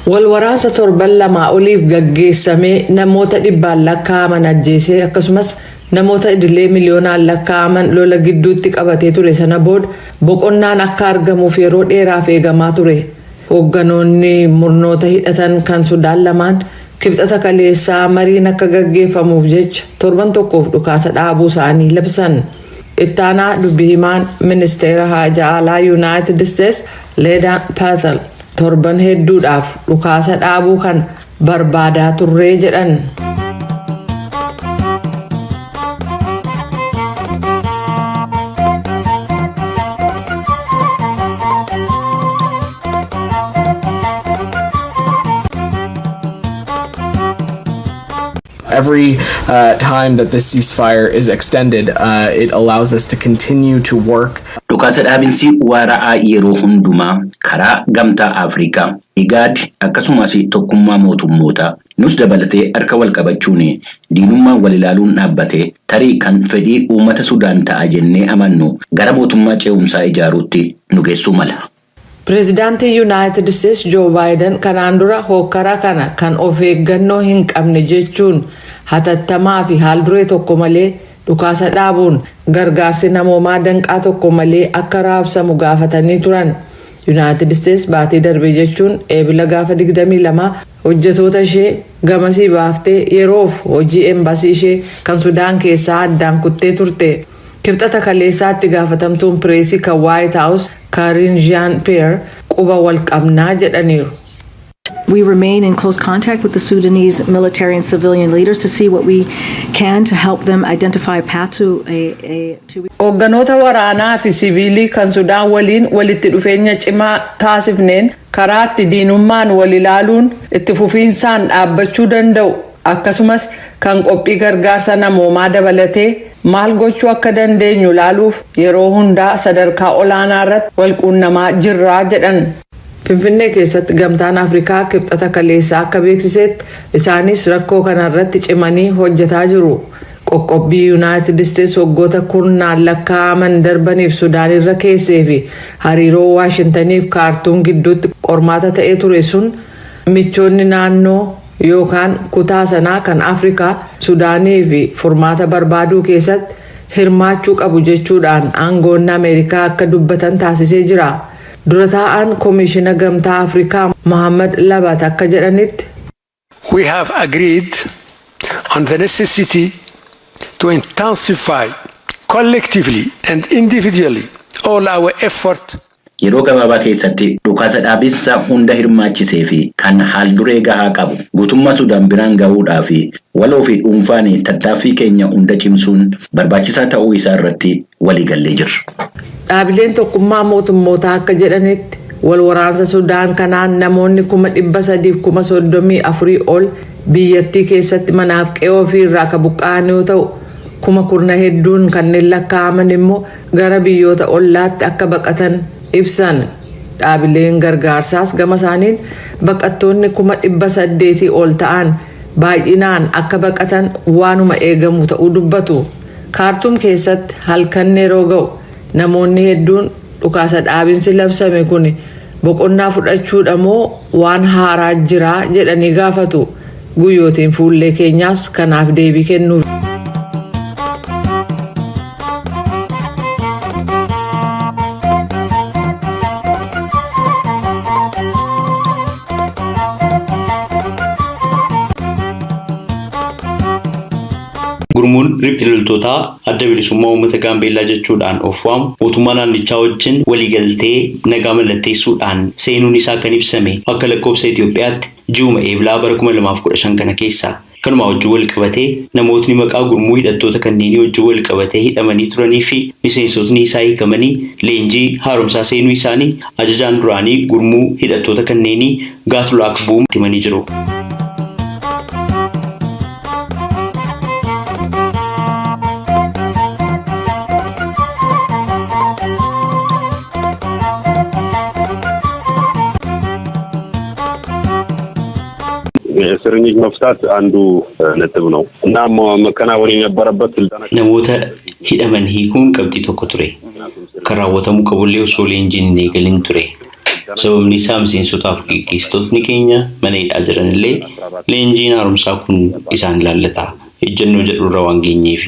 Walwaraansa torban lama oliif gaggeessamee namoota dhibbaan lakkaa'aman ajjeesee akkasumas namoota idilee miliyoonaan lakkaa'aman lola gidduutti qabatee ture sana booda boqonnaan akka argamuuf yeroo dheeraaf eegamaa ture. Hoogganoonni murnoota hidhatan kan Sudaan lamaan kibxata kaleessaa mariin akka gaggeeffamuuf jecha torban tokkoof dhukaasa dhaabuu isaanii labsan. Ittaanaa dubbii himaan ministeera haajaa alaa Yuunaayitid Isteets Leedan Paatel torban hedduudhaaf dhukaasa dhaabuu kan barbaadaa turree jedhan. Every time that this ceasefire is extended, it allows us to continue to work. Dhukaasa dhaabinsi waara'aa yeroo hundumaa karaa gamtaa Afrikaa, IGAD akkasumas tokkummaa mootummoota nus dabalatee harka wal qabachuun diinummaan wal ilaaluun dhaabbatee tarii kan fedhii uummata Sudaan ta'a jennee amannu gara mootummaa ce'umsaa ijaaruutti nu geessuu mala. Pireezidaantii Yuunaayitid Isteets Joo Baayiden kanaan dura hokkara kana kan of eeggannoo hin qabne jechuun hatattamaa fi haalduree tokko malee dhukaasa dhaabuun gargaarsi namoomaa danqaa tokko malee akka raabsamu gaafatanii turan. Yuunaayitid Isteets baatii darbee jechuun eebila gaafa 22 hojjetoota ishee gamasii baaftee yeroof hojii embaasii ishee kan Sudaan keessaa addaan kuttee turte. Kibxata kaleessaatti gaafatamtuun pireesii kan White House Karine Jean-Pierre quba wal qabnaa jedhaniiru. We remain in close contact with the Sudanese military and civilian leaders to see what we can to help them identify a path to Hoogganoota waraanaa fi siviilii kan Sudaan waliin walitti dhufeenya cimaa taasifneen karaa itti diinummaan wal ilaaluun itti fufiinsaan dhaabbachuu danda'u akkasumas kan qophii gargaarsa namoomaa dabalatee maal gochuu akka dandeenyu ilaaluuf yeroo hundaa sadarkaa olaanaa irratti wal quunnamaa jirraa jedhan. Finfinnee keessatti gamtaan Afrikaa kibxata kaleessaa akka beeksisetti isaanis rakkoo kanarratti cimanii hojjetaa jiru. Qoqqobbii Yuunaayitid Isteets waggoota kurnaan lakkaa'aman darbaniif Sudaan irra keessee fi hariiroo Waashintaniif Kaartuum gidduutti qormaata ta'ee ture sun michoonni naannoo yookaan kutaa sanaa kan Afrikaa Sudaanii fi furmaata barbaaduu keessatti hirmaachuu qabu jechuudhaan aangoonni Ameerikaa akka dubbatan taasisee jira. Dura taa'aan Koomishina Gamtaa Afrikaa Mohamed Labat akka jedhanitti We have agreed on the necessity to intensify collectively and individually all our effort. Yeroo gabaabaa keessatti dhukaasa dhaabinsa hunda hirmaachisee fi kan haalduree gahaa qabu guutummaa Sudaan biraan gahuudhaa fi waloo fi dhuunfaan tattaaffii keenya hunda cimsuun barbaachisaa ta'uu isaa irratti waliigallee jirra. Dhaabileen tokkummaa mootummootaa akka jedhanitti wal waraansa Sudaan kanaan namoonni 334,000 ol biyyattii keessatti manaaf qe'ee ofii irraa ka buqqa'an yoo ta'u 10,000 hedduun kanneen lakkaa'aman immoo gara biyyoota ollaatti akka baqatan ibsan. Dhaabileen gargaarsaas gama isaaniin baqattoonni 800,000 ol ta'an baay'inaan akka baqatan waanuma eegamu ta'uu dubbatu. Kaartuum keessatti halkan yeroo ga'u namoonni hedduun dhukaasa dhaabinsi labsame kun boqonnaa fudhachuudha moo waan haaraa jira jedhanii gaafatu. Guyyootiin fuullee keenyaas kanaaf deebii kennuuf. Gurmuun riphililtoota adda bilisummaa uummata Gaambeellaa jechuudhaan of waamu mootummaa naannichaa wajjin waliigaltee nagaa mallatteessuudhaan seenuun isaa kan ibsame akka lakkoofsa Itoophiyaatti ji'uma eebilaa bara 2015 kana keessa. Kanuma wajjin wal qabatee namootni maqaa gurmuu hidhattoota kanneenii wajjin wal qabatee hidhamanii turanii fi miseensotni isaa hiikamanii leenjii haaromsaa seenuu isaanii ajajaan duraanii gurmuu hidhattoota kanneenii Gaatulaak Buum himanii jiru. እስረኞች መፍታት አንዱ ነጥብ ነው እና መከናወን የነበረበት ስልጣናችን namoota hidhaman hiikuun qabxii tokko ture kan raawwatamuu qabullee osoo leenjiin eegalin ture Sababni isaa miseensotaaf gaggeessitootni keenya mana hidhaa jiranillee leenjiin haaromsaa kun isaan ilaallata. Ejjennoo jedhurra waan geenyeef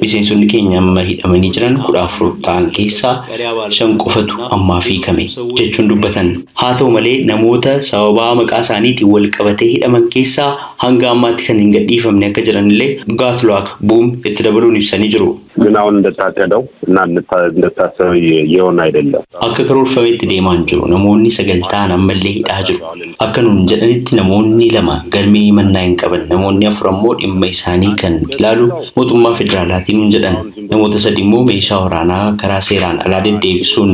miseensonni keenya amma hidhamanii jiran 14 ta'an keessaa 5 qofatu ammaa hiikame jechuun dubbatan. Haa ta'u malee namoota sababa maqaa isaaniitiin wal qabatee hidhaman keessaa hanga ammaatti kan hin gadhiifamne akka jiranillee Gaatluwaak Buum itti dabaluun ibsanii jiru. ግን አሁን እንደታቀደው እና እንደታሰበው የሆነ አይደለም akka karoorfametti deemaa jiru namoonni 9 ta'an ammallee hidhaa jiru akka nuun jedhanitti namoonni 2 galmee mannaa hin qaban namoonni 4 ammoo dhimma isaanii kan ilaalu mootummaa federaalaatiin nuun jedhan namoota 3 immoo meeshaa waraanaa karaa seeraan alaa deddeebisuun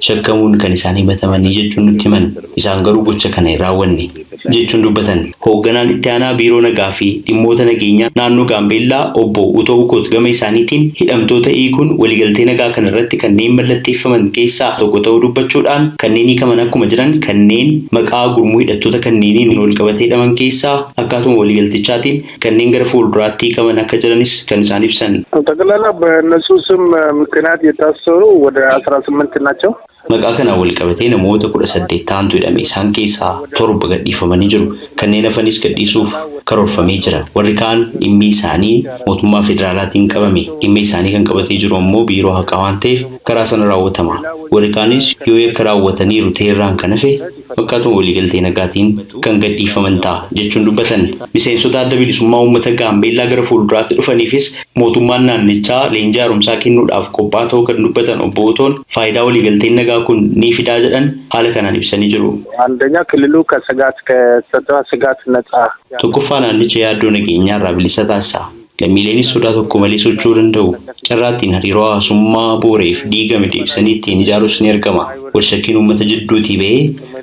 shakkamuun kan isaan himatamanii jechuun nutti himan isaan garuu gocha kana hin raawwanne jechuun dubbatan. Hoogganaan itti aanaa biiroo nagaa fi dhimmoota nageenyaa naannoo Gaambeellaa obbo Utoo Ukoot gama isaaniitiin hidhamtoota hiikuun waliigaltee nagaa kana irratti kanneen mallatteeffaman keessaa tokko ta'uu dubbachuudhaan kanneen hiikaman akkuma jiran kanneen maqaa gurmuu hidhattoota kanneeniin wal qabatee hidhaman keessaa akkaatuma waliigaltichaatiin kanneen gara fuulduraatti hiikaman akka jiranis kan isaan ibsan. ጠቅላላ በእነሱ ስም ምክንያት የታሰሩ ወደ 18 ናቸው። Maqaa kana wal qabatee namoota 18 ta'antu hidhame isaan keessaa 7 gadhiifamanii jiru. Kanneen hafanis gadhiisuuf karoorfamee jira. Warri kaan dhimmi isaanii mootummaa federaalaatiin qabame. Dhimmi isaanii kan qabatee jiru ammoo biiroo haqaa waan ta'eef karaa sana raawwatama. Warri kaanis yoo yakka raawwataniiru ta'erraan kan hafe fakkaatuma waliigaltee nagaatiin kan gadhiifaman ta'a jechuun dubbatan. Miseensota adda bilisummaa uummata Gaambeellaa gara fuulduraatti dhufaniifis mootummaan naannichaa leenjii haaromsaa kennuudhaaf qophaa'aa ta'uu kan dubbatan obbo Utoon faayidaa waliigalteen nagaa kun ni fidaa jedhan haala kanaan ibsanii jiru. አንደኛ ክልሉ ከስጋት ነፃ tokkoffaa naannicha yaaddoo nageenyaa irraa bilisa taasisa. Lammiileenis sodaa tokko malee socho'uu danda'u. Carraattiin hariiroo hawaasummaa booreef diigame deebisanii ittiin ijaaruus ni argama. Walshakkiin uummata jidduutii ba'ee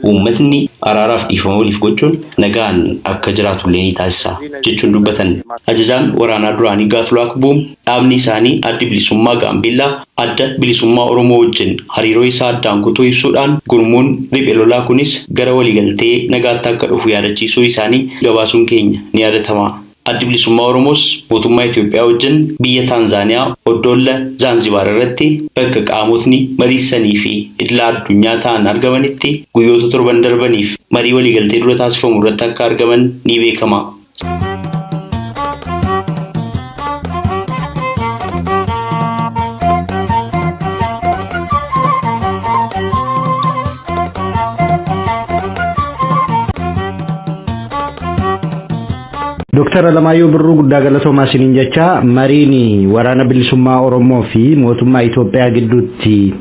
uummatni araaraaf dhiifama waliif gochuun nagaan akka jiraatullee ni taasisa jechuun dubbatan. Ajajaan waraanaa duraanii Gaatluwaak Buum dhaabni isaanii addi bilisummaa Gaambeellaa adda bilisummaa Oromoo wajjin hariiroo isaa addaan kutuu ibsuudhaan gurmuun riphee lolaa kunis gara waliigaltee nagaatti akka dhufu yaadachiisuu isaanii gabaasuun keenya ni yaadatama. Addi bilisummaa Oromoos mootummaa Itoophiyaa wajjin biyya Taanzaaniyaa Oddoolla Zaanzibaar irratti bakka qaamotni mariisanii fi idila addunyaa ta'an argamanitti guyyoota 7 darbaniif marii waliigaltee dura taasifamu irratti akka argaman ni beekama. Dr. Alamaayyo Birruu guddaa galatoomaa isiniin jecha mariin waraana bilisummaa Oromoo fi mootummaa Itoophiyaa gidduutti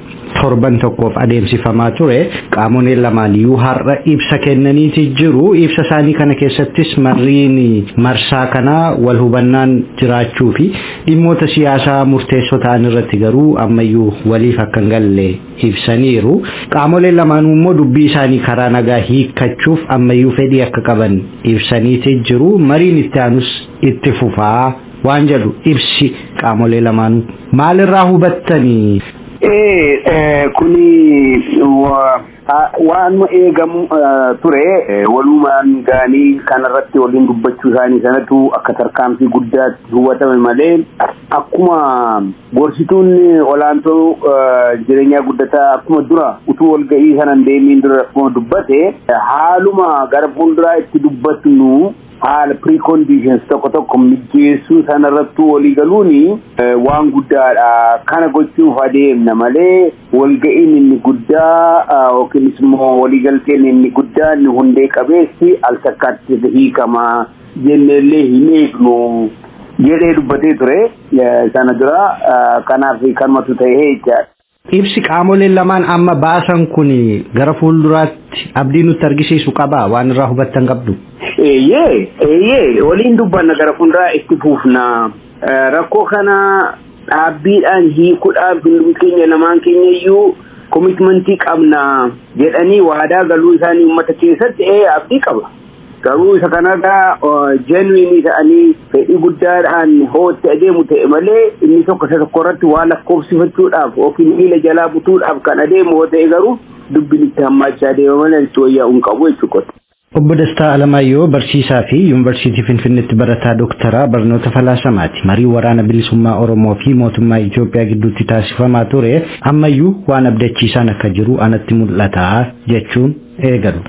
torban tokkoof adeemsifamaa ture qaamoleen lamaan iyyuu har'a ibsa kennaniiti jiru. Ibsa isaanii kana keessattis mariin marsaa kana wal hubannaan jiraachuu fi dhimmoota siyaasaa murteessoo ta'an irratti garuu ammayyuu waliif akka hin galle ibsaniiru. Qaamoleen lamaan immoo dubbii isaanii karaa nagaa hiikachuuf ammayyuu fedhii akka qaban ibsaniiti jiru. Mariin itti aanus itti fufaa waan jedhu ibsi qaamolee lamaan maalirraa hubattanii? Kuni waan eegamu ture walumaan gaanii kanarratti waliin dubbachuu isaanii sanatu akka tarkaanfii guddaatti hubatame malee akkuma gorsituun olaantoo jireenyaa guddataa akkuma dura utuu walga'ii sanan deemiin dura akkuma dubbate haaluma gara fuulduraa itti dubbatnu haala preconditions tokko mijeessuu sanarratti walii galuuni waan guddaadha. Kana gochuuf adeemna malee walga'iin inni guddaa yookiin immoo waliigalteen inni guddaan hundee qabeessi al takkaatti hiikama jenneellee hin eegnu jedhee dubbatee ture sana dura kanaaf kanumatu ta'ee jechaadha. Ibsi qaamoleen lamaan amma baasan kun gara fuulduraatti abdii nutti argisiisu qaba waan irraa hubattan qabdu. Waliin dubbanna gara fuulduraa itti fufna. Rakkoo kana dhaabbiidhaan hiikuudhaaf hundum keenya lamaan keenya iyyuu komitmentii qabna jedhanii waadaa galuu isaanii uummata keessatti abdii qaba. Garuu isa kanarraa genuine ta'anii fedhii guddaadhaan hootti adeemu ta'e malee inni tokko irratti waa lakkoofsifachuudhaaf yookiin miila jalaa butuudhaaf kan adeemu ta'e garuu dubbiin itti hammaachaa adeema malee itti wayyaa hin qabu jechuudha. Obbo Dastaa Alamaayoo barsiisaa fi Yuunivarsiitii Finfinneetti barataa Dooktaraa barnoota falaasamaati. Marii waraana bilisummaa Oromoo fi mootummaa Itoophiyaa gidduutti taasifamaa ture ammayyuu waan abdachiisaan akka jiru anatti mul'ata jechuun eegalu.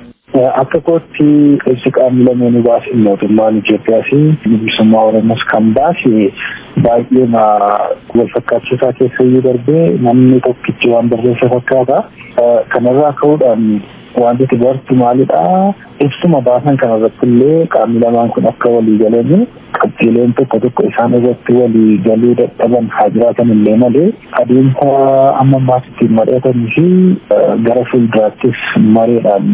Akka kootti ibsi qaamni lameenuu baasee mootummaan Itoophiyaa fi bilisummaa Oromoos kan baase baay'ee wal fakkaachisaa keessa iyyuu darbee namni tokkichi waan barreessa fakkaata. Kanarraa ka'uudhaan wanti bartu maalidha? Ibsuma baasan kanarratti illee qaamni lamaan kun akka walii galanii qabxiileen tokko isaan irratti walii galuu dadhaban haa jiraatan illee malee adeemsa amma maasitti mari'atanii fi gara fuulduraattis mariidhaan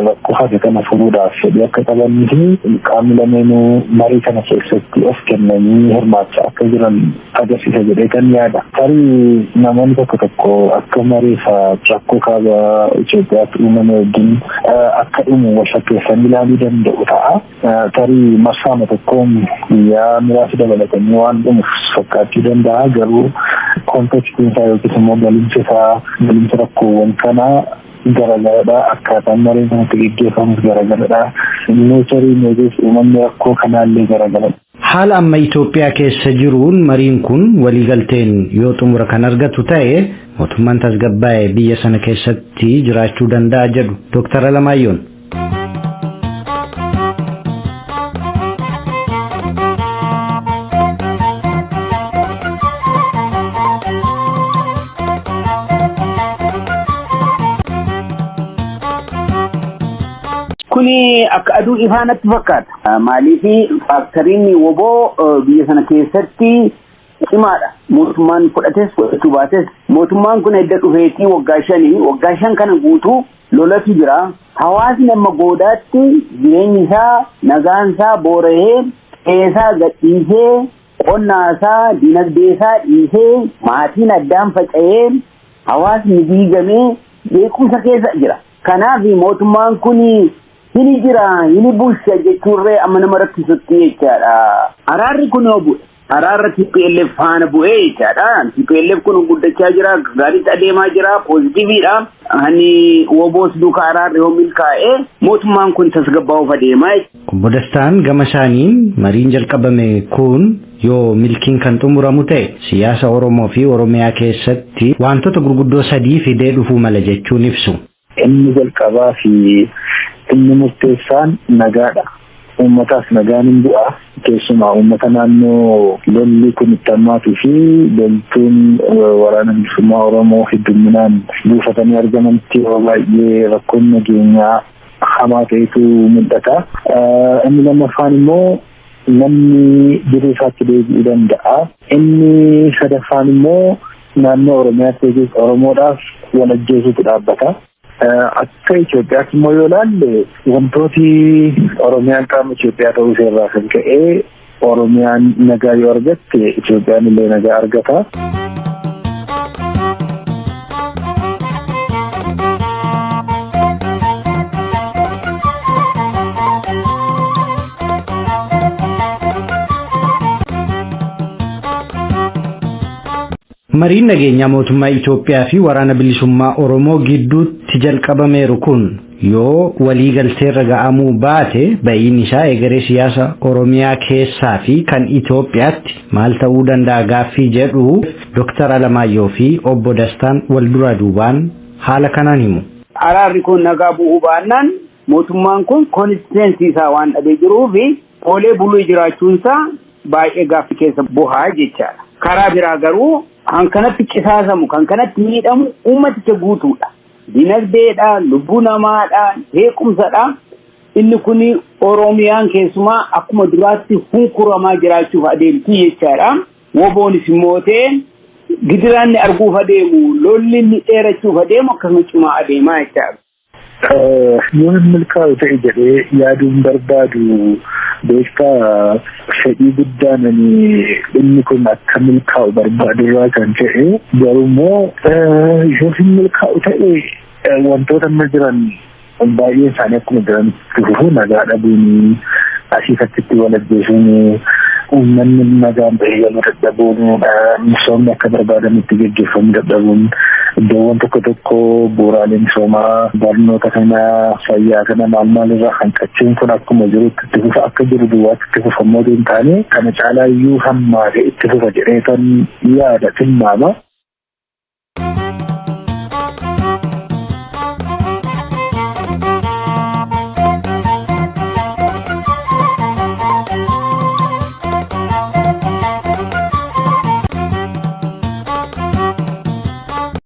rakkoo hafe kana furuudhaaf fedhii akka qabanii fi qaamni lameenuu marii kana keessatti of kennanii hirmaachaa akka jiran agarsiisa jedhee kan yaada. Tarii namoonni tokko akka mariifa rakkoo kaaba Itoophiyaatti uumame wajjin akka dhumu walfakkeessanii ilaaluu danda'u ta'a. Tarii marsaama tokkoon guyyaa muraasa dabalatanii waan dhumuuf fakkaachuu danda'a. Garuu kontekstiin isaa yookiin immoo galimsa rakkoowwan kanaa garagaradha. Akkaataan mariin kanatti gaggeeffamus garagaradha. Neecharii meejees uumamni rakkoo kanaallee garagaradha. Haala amma Itoophiyaa keessa jiruun mariin kun waliigalteen yoo xumura kan argatu ta'e mootummaan tasgabbaa'ee biyya sana keessatti jiraachuu danda'a jedhu Dooktar Alamaayoon. Kuni akka aduu ifaanatti fakkaata. Maaliif faaktoriin woboo biyya sana keessatti cimaadha. Mootummaan fudhates fudhachuu baates mootummaan kun edda dhufeetii waggaa shan kana guutuu lolatu jira. Hawaasni amma goodaatti jireenyi isaa nagaan isaa boora'ee qeesaa gadhiisee qonnaa isaa dinagdee isaa dhiisee maatiin addaan faca'ee hawaasni diigamee beekumsa keessa jira. Kanaaf mootummaan kun hini jira hini bulcha jechuurree amma nama rakkisutti jechaadha. Araarri kun yoo bu'e araarra TPLF faana bu'ee jechaadha. TPLF kun guddachaa jira, gaariitti adeemaa jira, poozitiiviidha. Hani woboos duuka araarri yoo milkaa'ee mootummaan kun tasgabbaa'uuf adeemaa. Obbo Dastaan gama isaaniin mariin jalqabame kun yoo milkiin kan xumuramu ta'e siyaasa Oromoo fi Oromiyaa keessatti wantoota gurguddoo sadii fidee dhufuu mala jechuun ibsu. Inni jalqabaa fi inni murteessaan nagaadha. Uummataaf nagaan hin bu'a. Keessumaa uummata naannoo lolli kun itti hammaatuu fi loltuun waraana bilisummaa Oromoo hedduminaan buufatanii argamanitti yeroo baay'ee rakkoon nageenyaa hamaa ta'etu mul'ata. Inni lammaffaan immoo namni jiruu isaatti deebi'uu danda'a. Inni sadaffaan immoo naannoo Oromiyaatti Oromoodhaaf wal ajjeesuutu dhaabbata. Akka Itoophiyaatti immoo yoo ilaalle wantooti Oromiyaan qaama Itoophiyaa ta'uu irraa kan ka'e Oromiyaan nagaa yoo argatte Itoophiyaan illee nagaa argata. Mariin nageenyaa mootummaa Itoophiyaa fi waraana bilisummaa Oromoo gidduutti jalqabameeru kun yoo waliigalteerra ga'amuu baate ba'iin isaa egeree siyaasa Oromiyaa keessaa fi kan Itoophiyaatti maal ta'uu danda'a gaaffii jedhu Dooktar Alamaayyoo fi Obbo Dastaan wal duraa duubaan haala kanaan himu. Araarri kun nagaa bu'uu baannaan mootummaan kun konistitensii isaa waan dhabee jiruu fi oolee buluu jiraachuunsaa baay'ee gaaffii keessa bu'aa jechaadha. Karaa biraa garuu kan kanatti qisaasamu kan kanatti miidhamu ummaticha guutuudha. Dinagdeedha, lubbuu namaadha, beekumsadha. Inni kun Oromiyaan keessumaa akkuma duraatti hunkuramaa jiraachuuf adeemti jechaadha. Woboonis immoo gidiraanni arguuf adeemu, lolli inni dheerachuuf adeemu akkasuma cimaa adeemaa jechaadha. Yoo milkaa'u ta'e jedhee yaaduun barbaadu beektaa fedhii guddaan inni kun akka milkaa'u barbaadu irraa kan ta'e garuu immoo yoo milkaa'u ta'e wantoota amma jiran baay'een isaanii akkuma jiran dhufu nagaa dhabuun asii fakkiitti wal ajjeesuun ومن المجال هي المرتبون مصمم كبربادة متججفهم دبون دوون تكتكو بورالين سوما برنو تكنا سياكنا معلومة راح نكتشين كناكم مجرد تتفوف أكبر دوات تتفوف مودين تاني كانت على يوهم ما تتفوف جريتا يادة الماما